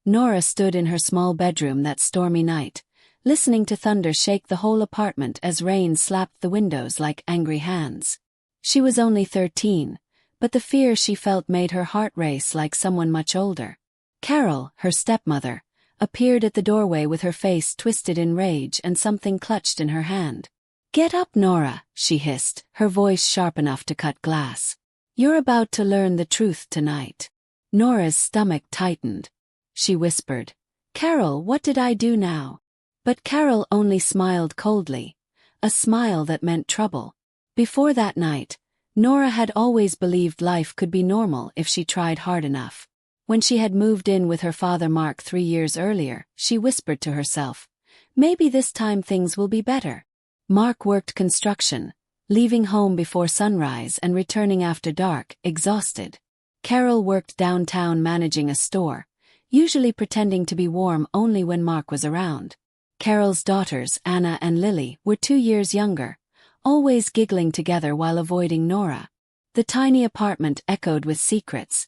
Nora stood in her small bedroom that stormy night, listening to thunder shake the whole apartment as rain slapped the windows like angry hands. She was only 13, but the fear she felt made her heart race like someone much older. Carol, her stepmother, appeared at the doorway with her face twisted in rage and something clutched in her hand. "Get up, Nora," she hissed, her voice sharp enough to cut glass. "You're about to learn the truth tonight." Nora's stomach tightened. She whispered, "Carol, what did I do now?" But Carol only smiled coldly, a smile that meant trouble. Before that night, Nora had always believed life could be normal if she tried hard enough. When she had moved in with her father Mark 3 years earlier, she whispered to herself, "Maybe this time things will be better." Mark worked construction, leaving home before sunrise and returning after dark, exhausted. Carol worked downtown managing a store, usually pretending to be warm only when Mark was around. Carol's daughters, Anna and Lily, were 2 years younger, always giggling together while avoiding Nora. The tiny apartment echoed with secrets,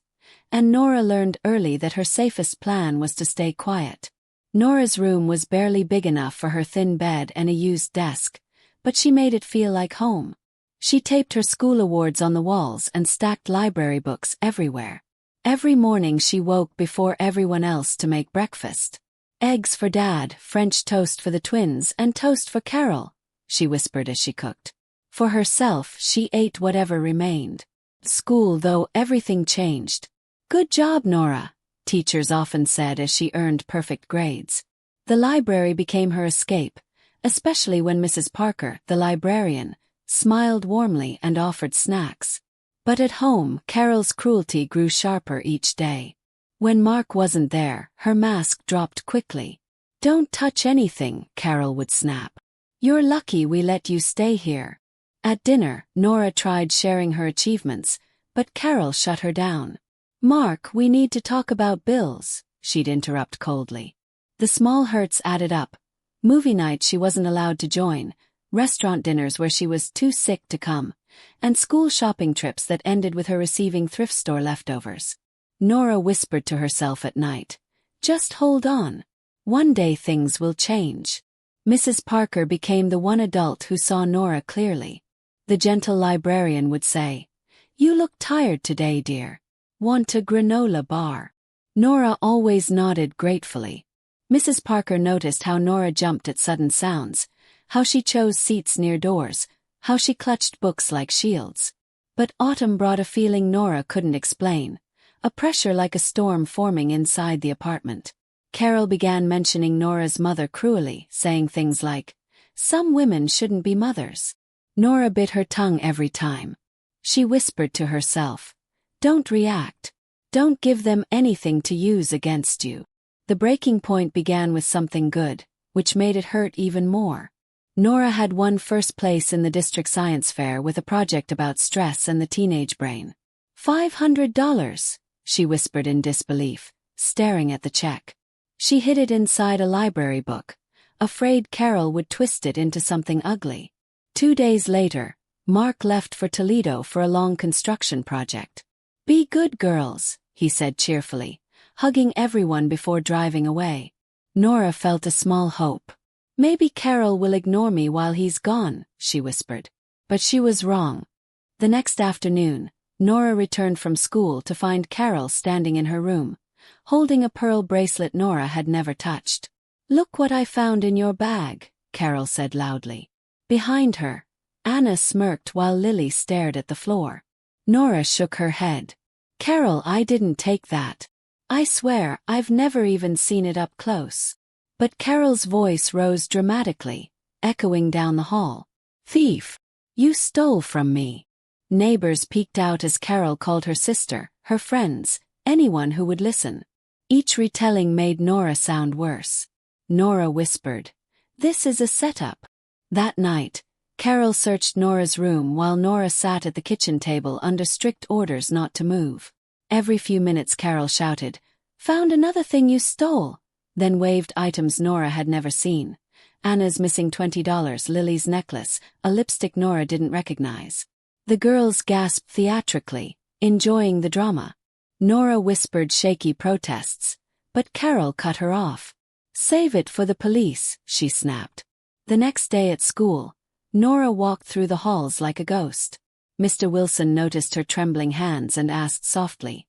and Nora learned early that her safest plan was to stay quiet. Nora's room was barely big enough for her thin bed and a used desk, but she made it feel like home. She taped her school awards on the walls and stacked library books everywhere. Every morning she woke before everyone else to make breakfast. "Eggs for Dad, French toast for the twins, and toast for Carol," she whispered as she cooked. For herself, she ate whatever remained. School, though, everything changed. "Good job, Nora," teachers often said as she earned perfect grades. The library became her escape, especially when Mrs. Parker, the librarian, smiled warmly and offered snacks. But at home, Carol's cruelty grew sharper each day. When Mark wasn't there, her mask dropped quickly. "Don't touch anything," Carol would snap. "You're lucky we let you stay here." At dinner, Nora tried sharing her achievements, but Carol shut her down. "Mark, we need to talk about bills," she'd interrupt coldly. The small hurts added up. Movie night she wasn't allowed to join, restaurant dinners where she was too sick to come, and school shopping trips that ended with her receiving thrift store leftovers. Nora whispered to herself at night, "Just hold on. One day things will change." Mrs. Parker became the one adult who saw Nora clearly. The gentle librarian would say, "You look tired today, dear. Want a granola bar?" Nora always nodded gratefully. Mrs. Parker noticed how Nora jumped at sudden sounds, how she chose seats near doors, how she clutched books like shields. But autumn brought a feeling Nora couldn't explain, a pressure like a storm forming inside the apartment. Carol began mentioning Nora's mother cruelly, saying things like, "Some women shouldn't be mothers." Nora bit her tongue every time. She whispered to herself, "Don't react. Don't give them anything to use against you." The breaking point began with something good, which made it hurt even more. Nora had won first place in the district science fair with a project about stress and the teenage brain. $500, she whispered in disbelief, staring at the check. She hid it inside a library book, afraid Carol would twist it into something ugly. 2 days later, Mark left for Toledo for a long construction project. "Be good girls," he said cheerfully, hugging everyone before driving away. Nora felt a small hope. "Maybe Carol will ignore me while he's gone," she whispered. But she was wrong. The next afternoon, Nora returned from school to find Carol standing in her room, holding a pearl bracelet Nora had never touched. "Look what I found in your bag," Carol said loudly. Behind her, Anna smirked while Lily stared at the floor. Nora shook her head. "Carol, I didn't take that. I swear, I've never even seen it up close." But Carol's voice rose dramatically, echoing down the hall. "Thief! You stole from me." Neighbors peeked out as Carol called her sister, her friends, anyone who would listen. Each retelling made Nora sound worse. Nora whispered, "This is a setup." That night, Carol searched Nora's room while Nora sat at the kitchen table under strict orders not to move. Every few minutes Carol shouted, "Found another thing you stole," then waved items Nora had never seen. Anna's missing $20, Lily's necklace, a lipstick Nora didn't recognize. The girls gasped theatrically, enjoying the drama. Nora whispered shaky protests, But Carol cut her off. "Save it for the police," she snapped. The next day at school, Nora walked through the halls like a ghost. Mr. Wilson noticed her trembling hands and asked softly,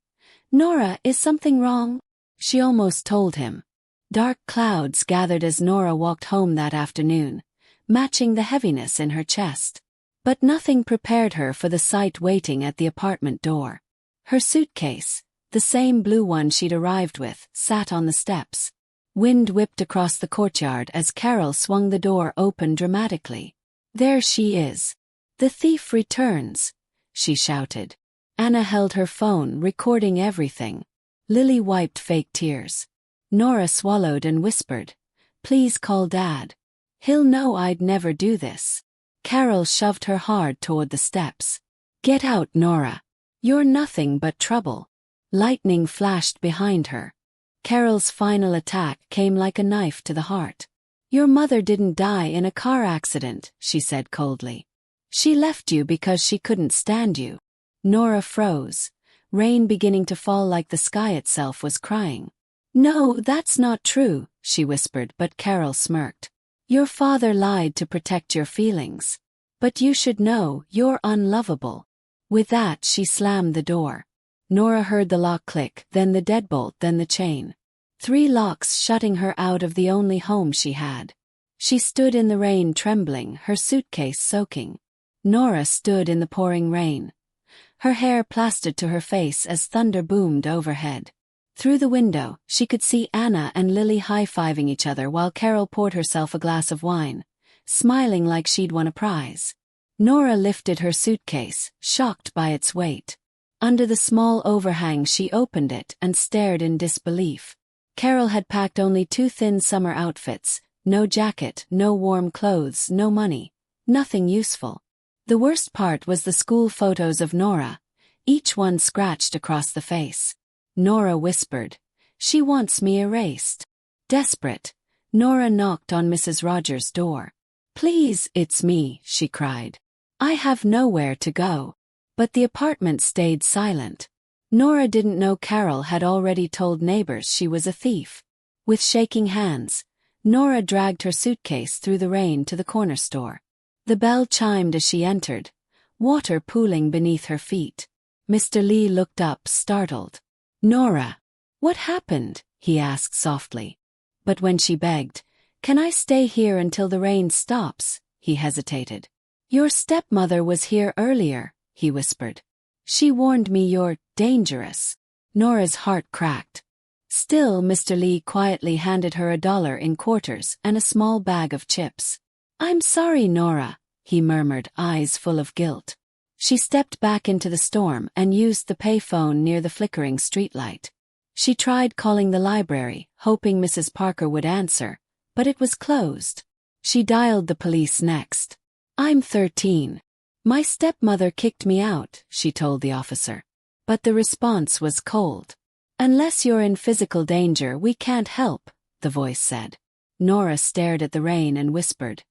"Nora, is something wrong?" She almost told him. Dark clouds gathered as Nora walked home that afternoon, matching the heaviness in her chest. But nothing prepared her for the sight waiting at the apartment door. Her suitcase, the same blue one she'd arrived with, sat on the steps. Wind whipped across the courtyard as Carol swung the door open dramatically. "There she is. The thief returns," she shouted. Anna held her phone, recording everything. Lily wiped fake tears. Nora swallowed and whispered, "Please call Dad. He'll know I'd never do this." Carol shoved her hard toward the steps. "Get out, Nora. You're nothing but trouble." Lightning flashed behind her. Carol's final attack came like a knife to the heart. "Your mother didn't die in a car accident," she said coldly. "She left you because she couldn't stand you." Nora froze, rain beginning to fall like the sky itself was crying. "No, that's not true," she whispered, but Carol smirked. "Your father lied to protect your feelings. But you should know, you're unlovable." With that, she slammed the door. Nora heard the lock click, then the deadbolt, then the chain. 3 locks shutting her out of the only home she had. She stood in the rain trembling, her suitcase soaking. Nora stood in the pouring rain. Her hair plastered to her face as thunder boomed overhead. Through the window, she could see Anna and Lily high-fiving each other while Carol poured herself a glass of wine, smiling like she'd won a prize. Nora lifted her suitcase, shocked by its weight. Under the small overhang she opened it and stared in disbelief. Carol had packed only 2 thin summer outfits, no jacket, no warm clothes, no money, nothing useful. The worst part was the school photos of Nora, each one scratched across the face. Nora whispered, "She wants me erased." Desperate, Nora knocked on Mrs. Rogers' door. "Please, it's me," she cried. "I have nowhere to go." But the apartment stayed silent. Nora didn't know Carol had already told neighbors she was a thief. With shaking hands, Nora dragged her suitcase through the rain to the corner store. The bell chimed as she entered, water pooling beneath her feet. Mr. Lee looked up, startled. "Nora, what happened?" he asked softly. But when she begged, "Can I stay here until the rain stops?" he hesitated. "Your stepmother was here earlier," he whispered. "She warned me you're dangerous." Nora's heart cracked. Still, Mr. Lee quietly handed her $1 in quarters and a small bag of chips. "I'm sorry, Nora," he murmured, eyes full of guilt. She stepped back into the storm and used the payphone near the flickering streetlight. She tried calling the library, hoping Mrs. Parker would answer, but it was closed. She dialed the police next. "I'm 13. My stepmother kicked me out," she told the officer. But the response was cold. "Unless you're in physical danger, we can't help," the voice said. Nora stared at the rain and whispered,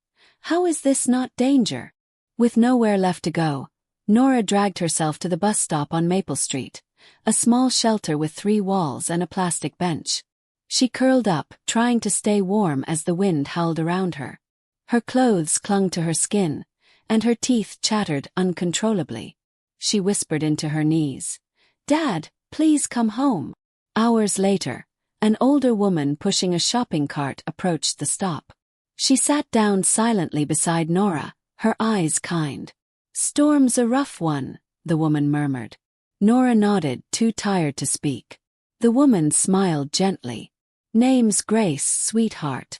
"How is this not danger?" With nowhere left to go, Nora dragged herself to the bus stop on Maple Street, a small shelter with 3 walls and a plastic bench. She curled up, trying to stay warm as the wind howled around her. Her clothes clung to her skin, and her teeth chattered uncontrollably. She whispered into her knees, "Dad, please come home." Hours later, an older woman pushing a shopping cart approached the stop. She sat down silently beside Nora, her eyes kind. "Storm's a rough one," the woman murmured. Nora nodded, too tired to speak. The woman smiled gently. "Name's Grace, sweetheart."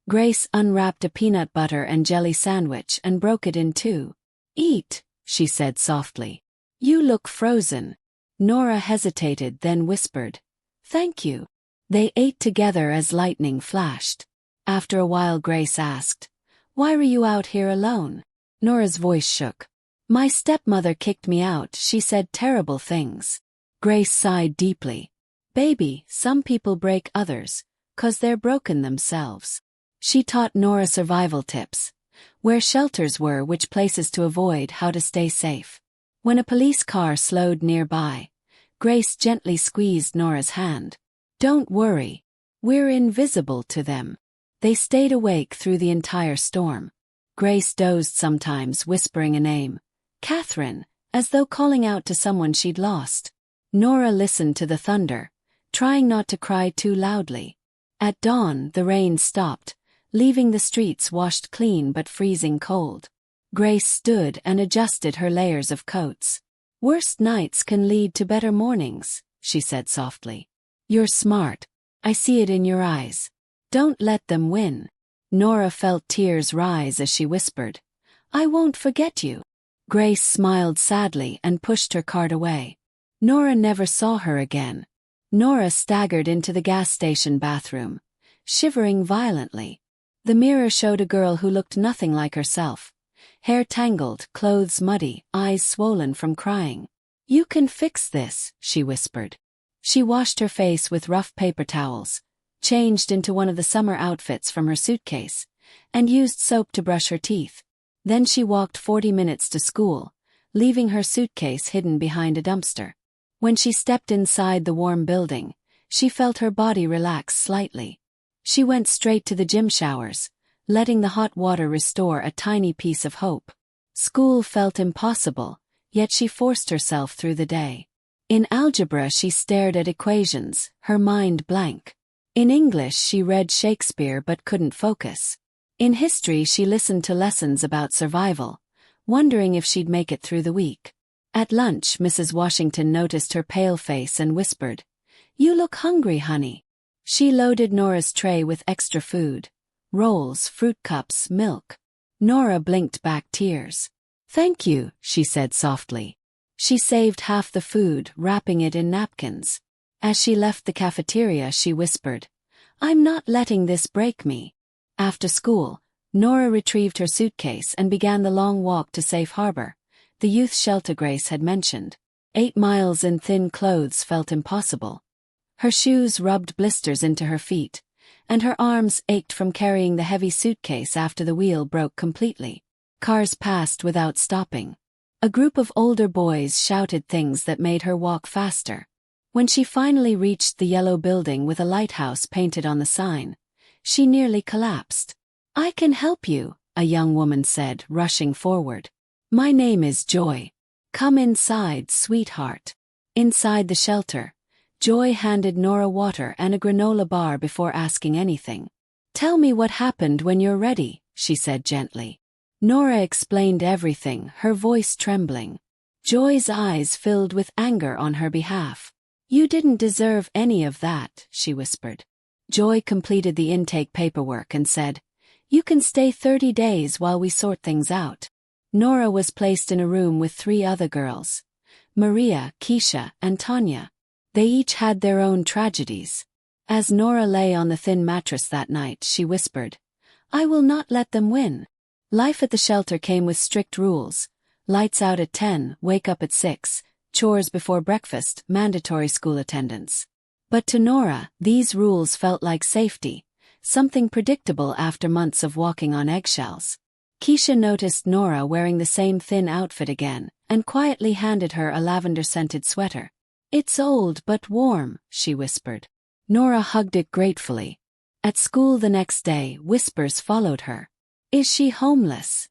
Grace unwrapped a peanut butter and jelly sandwich and broke it in 2. "Eat," she said softly. "You look frozen." Nora hesitated, then whispered, "Thank you." They ate together as lightning flashed. After a while Grace asked, "Why were you out here alone?" Nora's voice shook. "My stepmother kicked me out. She said terrible things." Grace sighed deeply. "Baby, some people break others, 'cause they're broken themselves." She taught Nora survival tips, where shelters were, which places to avoid, how to stay safe. When a police car slowed nearby, Grace gently squeezed Nora's hand. "Don't worry, We're invisible to them. They stayed awake through the entire storm. Grace dozed sometimes, whispering a name. Catherine, as though calling out to someone she'd lost. Nora listened to the thunder, trying not to cry too loudly. At dawn, the rain stopped, leaving the streets washed clean but freezing cold. Grace stood and adjusted her layers of coats. Worst nights can lead to better mornings, she said softly. You're smart. I see it in your eyes. Don't let them win. Nora felt tears rise as she whispered, I won't forget you. Grace smiled sadly and pushed her cart away. Nora never saw her again. Nora staggered into the gas station bathroom, shivering violently. The mirror showed a girl who looked nothing like herself. Hair tangled, clothes muddy, eyes swollen from crying. You can fix this, she whispered. She washed her face with rough paper towels, changed into one of the summer outfits from her suitcase, and used soap to brush her teeth. Then she walked 40 minutes to school, leaving her suitcase hidden behind a dumpster. When she stepped inside the warm building, she felt her body relax slightly. She went straight to the gym showers, letting the hot water restore a tiny piece of hope. School felt impossible, yet she forced herself through the day. In algebra she stared at equations, her mind blank. In English she read Shakespeare but couldn't focus. In history she listened to lessons about survival, wondering if she'd make it through the week. At lunch Mrs. Washington noticed her pale face and whispered, You look hungry, honey. She loaded Nora's tray with extra food. Rolls, fruit cups, milk. Nora blinked back tears. Thank you, she said softly. She saved half the food, wrapping it in napkins. As she left the cafeteria she whispered, I'm not letting this break me. After school, Nora retrieved her suitcase and began the long walk to Safe Harbor, the youth shelter Grace had mentioned. 8 miles in thin clothes felt impossible. Her shoes rubbed blisters into her feet, and her arms ached from carrying the heavy suitcase after the wheel broke completely. Cars passed without stopping. A group of older boys shouted things that made her walk faster. When she finally reached the yellow building with a lighthouse painted on the sign, she nearly collapsed. I can help you, a young woman said, rushing forward. My name is Joy. Come inside, sweetheart. Inside the shelter, Joy handed Nora water and a granola bar before asking anything. Tell me what happened when you're ready, she said gently. Nora explained everything, her voice trembling. Joy's eyes filled with anger on her behalf. You didn't deserve any of that, she whispered. Joy completed the intake paperwork and said, You can stay 30 days while we sort things out. Nora was placed in a room with 3 other girls, Maria, Keisha, and Tanya. They each had their own tragedies. As Nora lay on the thin mattress that night, she whispered, I will not let them win. Life at the shelter came with strict rules. Lights out at 10, wake up at 6, chores before breakfast, mandatory school attendance. But to Nora, these rules felt like safety, something predictable after months of walking on eggshells. Keisha noticed Nora wearing the same thin outfit again, and quietly handed her a lavender-scented sweater. It's old but warm, she whispered. Nora hugged it gratefully. At school the next day, whispers followed her. Is she homeless?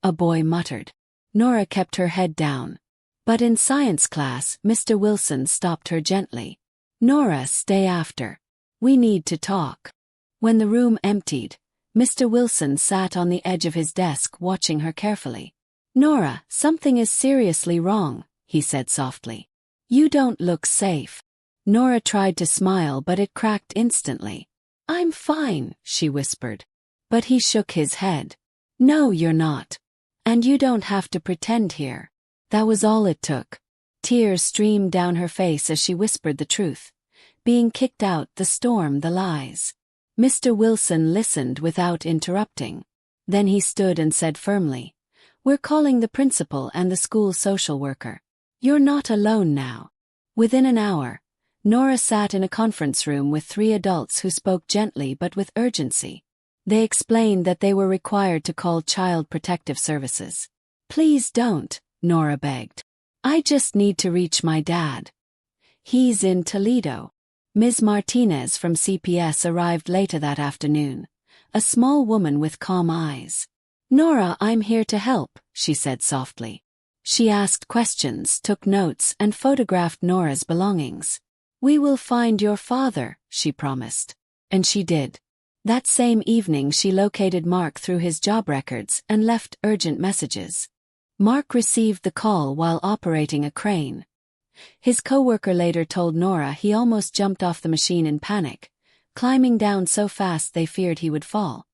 A boy muttered. Nora kept her head down. But in science class, Mr. Wilson stopped her gently. Nora, stay after. We need to talk. When the room emptied, Mr. Wilson sat on the edge of his desk watching her carefully. Nora, something is seriously wrong, he said softly. You don't look safe. Nora tried to smile but it cracked instantly. I'm fine, she whispered. But he shook his head. No, you're not. And you don't have to pretend here. That was all it took. Tears streamed down her face as she whispered the truth. Being kicked out, the storm, the lies. Mr. Wilson listened without interrupting. Then he stood and said firmly, We're calling the principal and the school social worker. You're not alone now. Within an hour, Nora sat in a conference room with 3 adults who spoke gently but with urgency. They explained that they were required to call Child Protective Services. Please don't, Nora begged. I just need to reach my dad. He's in Toledo. Ms. Martinez from CPS arrived later that afternoon, a small woman with calm eyes. "Nora, I'm here to help," she said softly. She asked questions, took notes, and photographed Nora's belongings. "We will find your father," she promised. And she did. That same evening she located Mark through his job records and left urgent messages. Mark received the call while operating a crane. His coworker later told Nora he almost jumped off the machine in panic, climbing down so fast they feared he would fall.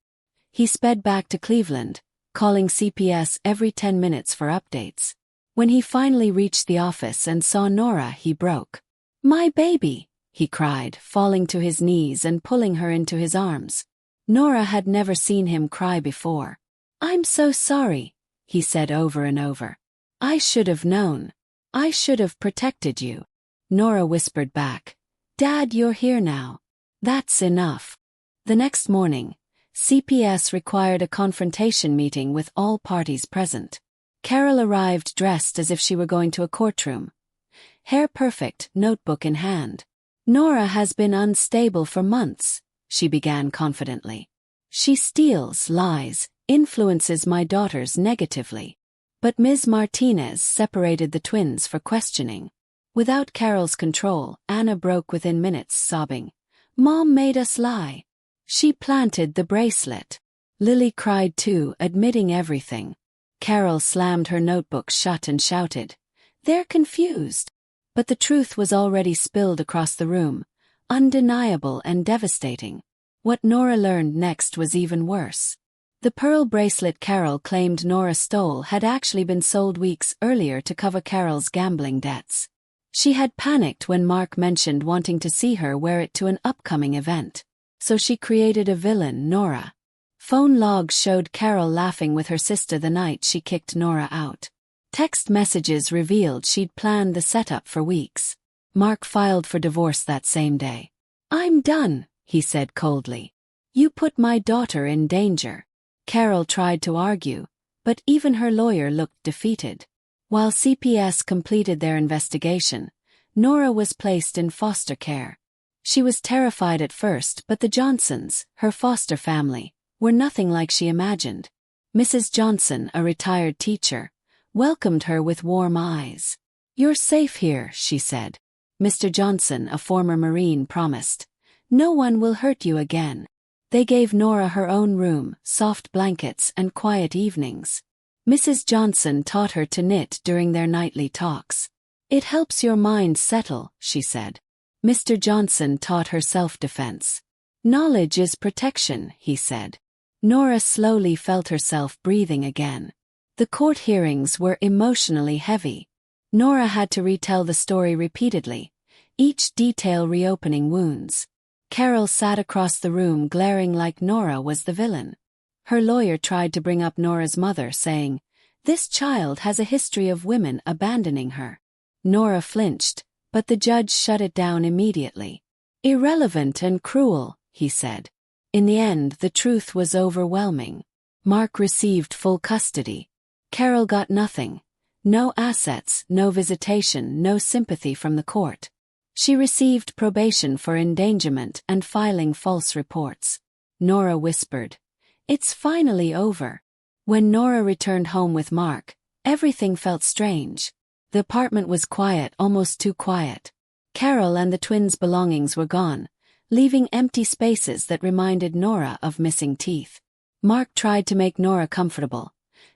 He sped back to Cleveland, calling CPS every 10 minutes for updates. When he finally reached the office and saw Nora, he broke. "My baby!" he cried, falling to his knees and pulling her into his arms. Nora had never seen him cry before. "I'm so sorry," he said over and over. "I should have known. I should have protected you." Nora whispered back, "Dad, you're here now. That's enough." The next morning, CPS required a confrontation meeting with all parties present. Carol arrived dressed as if she were going to a courtroom. Hair perfect, notebook in hand. "Nora has been unstable for months," she began confidently. "She steals, lies, influences my daughters negatively." But Ms. Martinez separated the twins for questioning. Without Carol's control, Anna broke within minutes, sobbing, "Mom made us lie. She planted the bracelet." Lily cried too, admitting everything. Carol slammed her notebook shut and shouted, "They're confused." But the truth was already spilled across the room, undeniable and devastating. What Nora learned next was even worse. The pearl bracelet Carol claimed Nora stole had actually been sold weeks earlier to cover Carol's gambling debts. She had panicked when Mark mentioned wanting to see her wear it to an upcoming event. So she created a villain, Nora. Phone logs showed Carol laughing with her sister the night she kicked Nora out. Text messages revealed she'd planned the setup for weeks. Mark filed for divorce that same day. "I'm done," he said coldly. "You put my daughter in danger." Carol tried to argue, but even her lawyer looked defeated. While CPS completed their investigation, Nora was placed in foster care. She was terrified at first, but the Johnsons, her foster family, were nothing like she imagined. Mrs. Johnson, a retired teacher, welcomed her with warm eyes. "You're safe here," she said. Mr. Johnson, a former Marine, promised, "No one will hurt you again." They gave Nora her own room, soft blankets, and quiet evenings. Mrs. Johnson taught her to knit during their nightly talks. "It helps your mind settle," she said. Mr. Johnson taught her self-defense. "Knowledge is protection," he said. Nora slowly felt herself breathing again. The court hearings were emotionally heavy. Nora had to retell the story repeatedly, each detail reopening wounds. Carol sat across the room glaring like Nora was the villain. Her lawyer tried to bring up Nora's mother, saying, "This child has a history of women abandoning her." Nora flinched, but the judge shut it down immediately. "Irrelevant and cruel," he said. In the end, the truth was overwhelming. Mark received full custody. Carol got nothing. No assets, no visitation, no sympathy from the court. She received probation for endangerment and filing false reports. Nora whispered, "It's finally over." When Nora returned home with Mark, everything felt strange. The apartment was quiet, almost too quiet. Carol and the twins' belongings were gone, leaving empty spaces that reminded Nora of missing teeth. Mark tried to make Nora comfortable.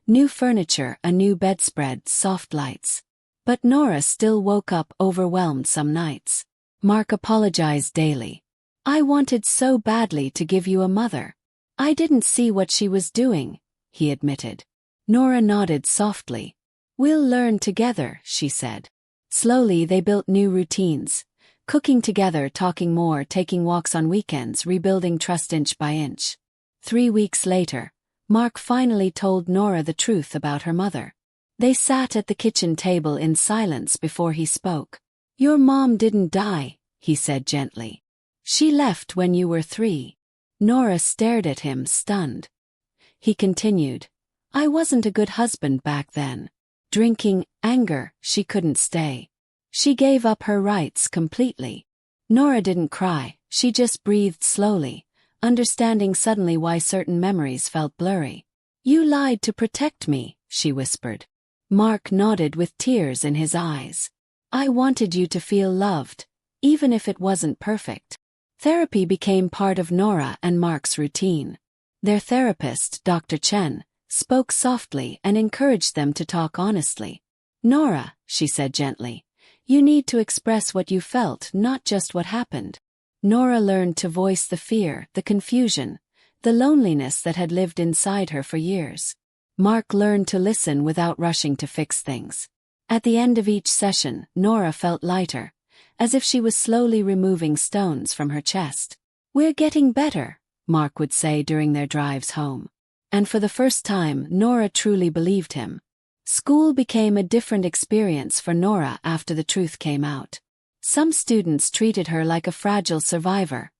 New furniture, a new bedspread, soft lights. But Nora still woke up overwhelmed some nights. Mark apologized daily. "I wanted so badly to give you a mother. I didn't see what she was doing," he admitted. Nora nodded softly. "We'll learn together," she said. Slowly they built new routines. Cooking together, talking more, taking walks on weekends, rebuilding trust inch by inch. 3 weeks later, Mark finally told Nora the truth about her mother. They sat at the kitchen table in silence before he spoke. "Your mom didn't die," he said gently. "She left when you were 3. Nora stared at him, stunned. He continued, "I wasn't a good husband back then. Drinking, anger, she couldn't stay. She gave up her rights completely. Nora didn't cry, she just breathed slowly, understanding suddenly why certain memories felt blurry. "You lied to protect me," she whispered. Mark nodded with tears in his eyes. "I wanted you to feel loved, even if it wasn't perfect." Therapy became part of Nora and Mark's routine. Their therapist, Dr. Chen, spoke softly and encouraged them to talk honestly. "Nora," she said gently, "you need to express what you felt, not just what happened." Nora learned to voice the fear, the confusion, the loneliness that had lived inside her for years. Mark learned to listen without rushing to fix things. At the end of each session, Nora felt lighter, as if she was slowly removing stones from her chest. "We're getting better," Mark would say during their drives home. And for the first time, Nora truly believed him. School became a different experience for Nora after the truth came out. Some students treated her like a fragile survivor.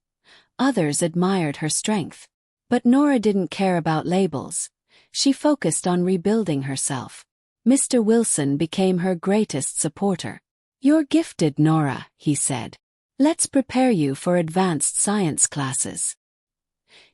Others admired her strength. But Nora didn't care about labels. She focused on rebuilding herself. Mr. Wilson became her greatest supporter. "You're gifted, Nora," he said. "Let's prepare you for advanced science classes."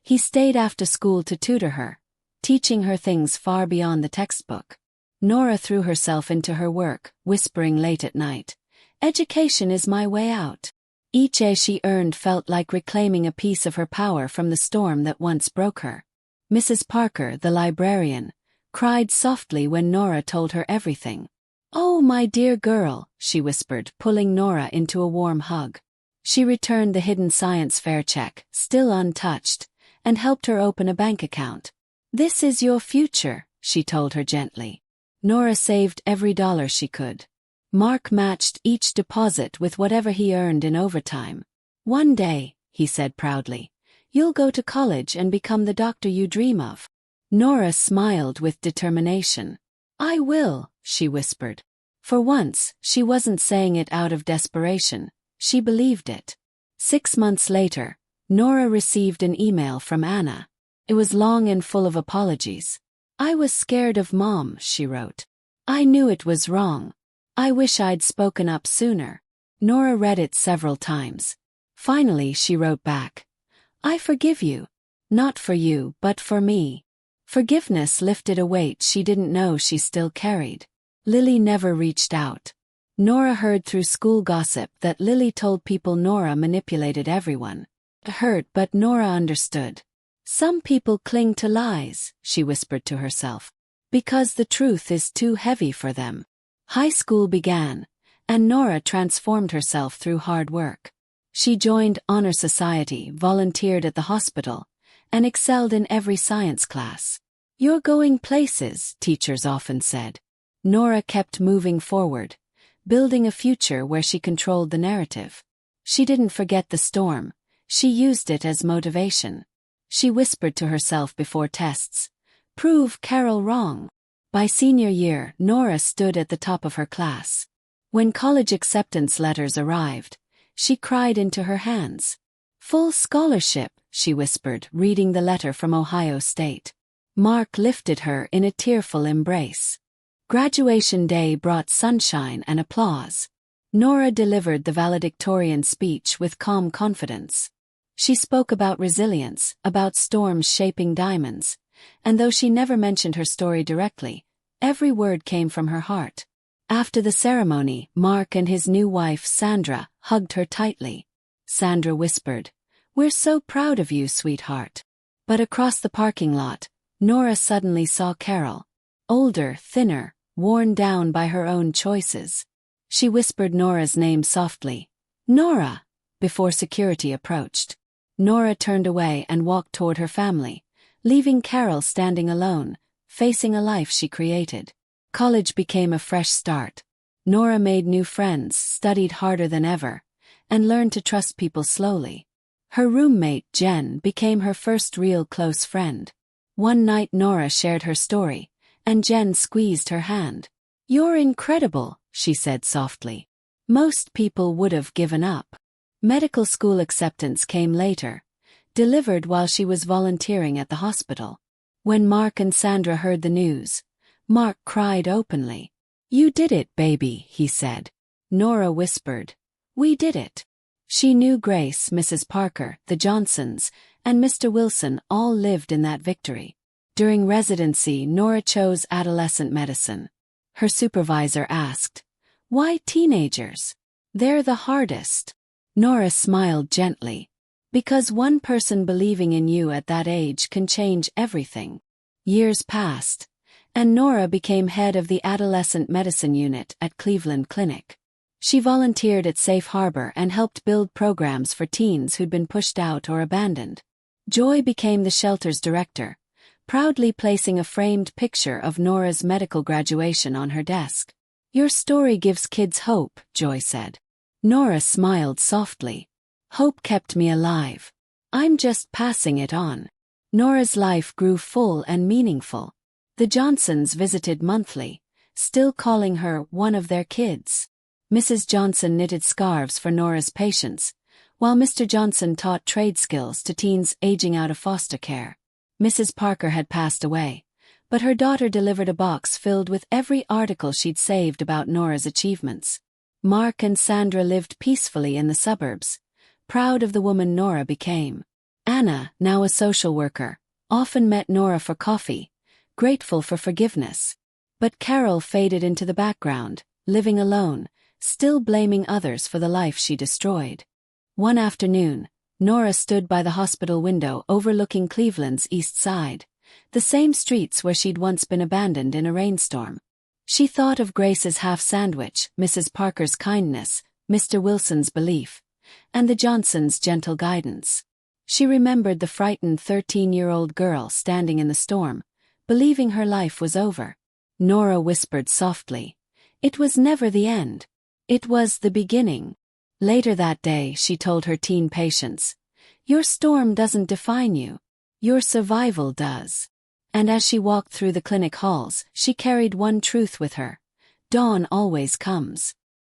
He stayed after school to tutor her, teaching her things far beyond the textbook. Nora threw herself into her work, whispering late at night, "Education is my way out." Each A she earned felt like reclaiming a piece of her power from the storm that once broke her. Mrs. Parker, the librarian, cried softly when Nora told her everything. "Oh, my dear girl," she whispered, pulling Nora into a warm hug. She returned the hidden science fair check, still untouched, and helped her open a bank account. "This is your future," she told her gently. Nora saved every dollar she could. Mark matched each deposit with whatever he earned in overtime. "One day," he said proudly, "you'll go to college and become the doctor you dream of." Nora smiled with determination. "I will," she whispered. For once, she wasn't saying it out of desperation, she believed it. 6 months later, Nora received an email from Anna. It was long and full of apologies. "I was scared of Mom," she wrote. "I knew it was wrong. I wish I'd spoken up sooner." Nora read it several times. Finally, she wrote back, "I forgive you. Not for you, but for me." Forgiveness lifted a weight she didn't know she still carried. Lily never reached out. Nora heard through school gossip that Lily told people Nora manipulated everyone. It hurt, but Nora understood. "Some people cling to lies," she whispered to herself, "because the truth is too heavy for them." High school began, and Nora transformed herself through hard work. She joined Honor Society, volunteered at the hospital, and excelled in every science class. "You're going places," teachers often said. Nora kept moving forward, building a future where she controlled the narrative. She didn't forget the storm, she used it as motivation. She whispered to herself before tests, "Prove Carol wrong." By senior year, Nora stood at the top of her class. When college acceptance letters arrived, she cried into her hands. "Full scholarship," she whispered, reading the letter from Ohio State. Mark lifted her in a tearful embrace. Graduation day brought sunshine and applause. Nora delivered the valedictorian speech with calm confidence. She spoke about resilience, about storms shaping diamonds, and though she never mentioned her story directly, every word came from her heart. After the ceremony, Mark and his new wife, Sandra, hugged her tightly. Sandra whispered, "We're so proud of you, sweetheart." But across the parking lot, Nora suddenly saw Carol. Older, thinner, worn down by her own choices. She whispered Nora's name softly, "Nora," before security approached. Nora turned away and walked toward her family, leaving Carol standing alone, facing a life she created. College became a fresh start. Nora made new friends, studied harder than ever, and learned to trust people slowly. Her roommate, Jen, became her first real close friend. One night Nora shared her story, and Jen squeezed her hand. "You're incredible," she said softly. "Most people would have given up." Medical school acceptance came later, delivered while she was volunteering at the hospital. When Mark and Sandra heard the news, Mark cried openly. "You did it, baby," he said. Nora whispered, "We did it." She knew Grace, Mrs. Parker, the Johnsons, and Mr. Wilson all lived in that victory. During residency, Nora chose adolescent medicine. Her supervisor asked, "Why teenagers? They're the hardest." Nora smiled gently. "Because one person believing in you at that age can change everything." Years passed, and Nora became head of the adolescent medicine unit at Cleveland Clinic. She volunteered at Safe Harbor and helped build programs for teens who'd been pushed out or abandoned. Joy became the shelter's director, proudly placing a framed picture of Nora's medical graduation on her desk. "Your story gives kids hope," Joy said. Nora smiled softly. "Hope kept me alive. I'm just passing it on." Nora's life grew full and meaningful. The Johnsons visited monthly, still calling her one of their kids. Mrs. Johnson knitted scarves for Nora's patients, while Mr. Johnson taught trade skills to teens aging out of foster care. Mrs. Parker had passed away, but her daughter delivered a box filled with every article she'd saved about Nora's achievements. Mark and Sandra lived peacefully in the suburbs, proud of the woman Nora became. Anna, now a social worker, often met Nora for coffee, grateful for forgiveness. But Carol faded into the background, living alone, still blaming others for the life she destroyed. One afternoon, Nora stood by the hospital window overlooking Cleveland's east side, the same streets where she'd once been abandoned in a rainstorm. She thought of Grace's half sandwich, Mrs. Parker's kindness, Mr. Wilson's belief, and the Johnsons' gentle guidance. She remembered the frightened 13-year-old girl standing in the storm, believing her life was over. Nora whispered softly, "It was never the end. It was the beginning." Later that day, she told her teen patients, "Your storm doesn't define you. Your survival does." And as she walked through the clinic halls, she carried one truth with her: dawn always comes.